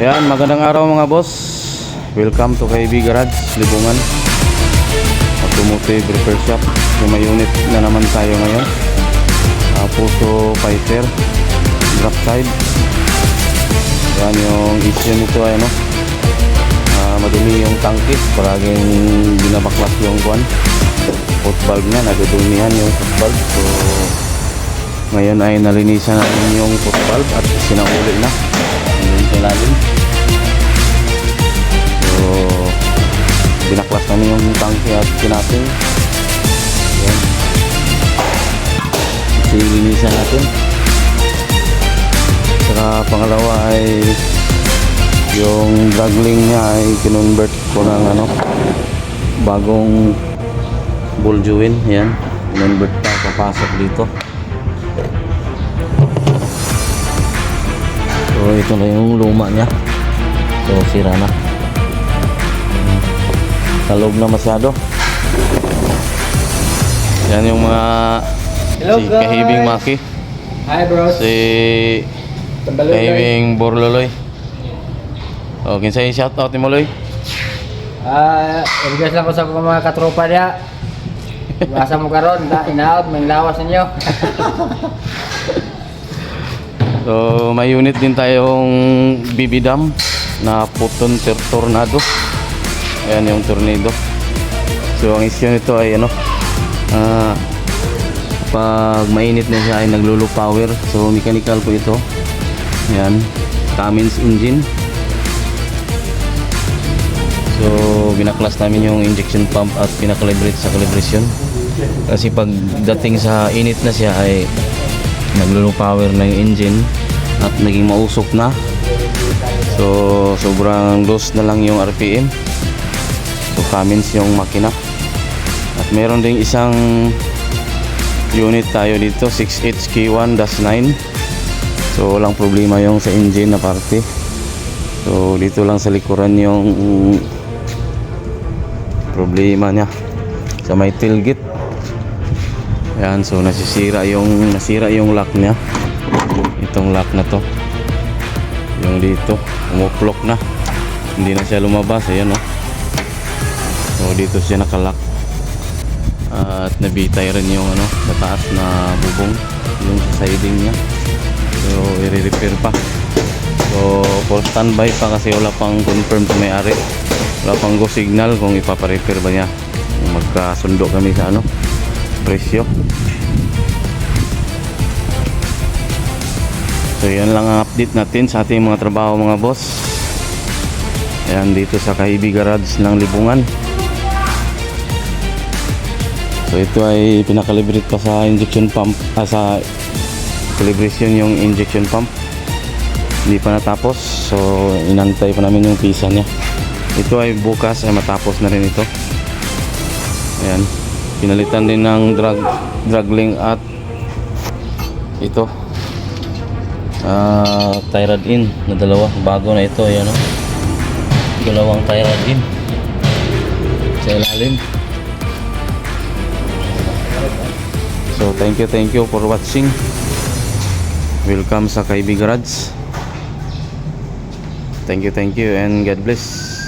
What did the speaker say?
Ayan, magandang araw mga boss. Welcome to KB Garage, Libungan Automotive Repair Shop. May unit na naman tayo ngayon. Puso fighter drop side. Ayan, yung issue nito ay madumi yung tangke. Paraging binabaklas yung foot valve nya, nadudumihan yung foot valve. So ngayon ay nalinisan natin yung foot valve at sinauli na sa ilalim. So binaklas namin yung tangke at pinating. Ayan, silinisan natin. Saka pangalawa ay yung dragling nya ay kinonvert ko ng bagong ball joint. Ayan, kinonvert pa, papasok dito. So ito na yung luma nya. So sira na, kalog na masyado. Yan yung mga Hello, si guys. Kahibing Maki, Hi bros. si Kahibing Borloloy. O kinsay shout out ni Moloy. Ibigas lang ko sa mga katropa niya. Basa mo karon, inaot, may lawas ninyo. So may unit din tayong BB dam na puton tornado. Ayan yung tornado. So ang issue nito ay pag mainit na siya ay naglulo power. So mechanical po ito. Ayan, Cummins engine. So binaklas namin yung injection pump at pinakalibrate sa calibration. Kasi pag dating sa init na siya ay naglulo power na yung engine at naging mausok na. So sobrang loss na lang yung RPM. So Cummins yung makina. At meron ding isang unit tayo dito, 6HK1-9. So walang problema yung sa engine na parte. So dito lang sa likuran yung problema nya, sa may tailgate. Ayan, so nasira yung lock nya. Itong lock na to, yung dito umuplok na, hindi na siya lumabas. Ayan so dito siya nakalock. At nabitay rin yung sa taas na bubong, yung sa siding nya. So i-repair pa. So for standby pa kasi wala pang confirm sa may-ari, wala pang go signal kung ipaparepair ba niya. Magkasundo kami sa presyo. So yan lang ang update natin sa ating mga trabaho mga boss. Ayan, dito sa KB Garage ng Libungan. So ito ay pinakalibrate pa sa injection pump, sa calibration yung injection pump. Hindi pa natapos, so inantay pa namin yung pisa niya. Ito ay bukas ay matapos na rin ito. Ayan, pinalitan din ng dragling at ito tie rod in na dalawa, bago na ito. Ayan dalawang tie rod in sa ilalim. So thank you for watching. Welcome sa KB Garage. Thank you and God bless.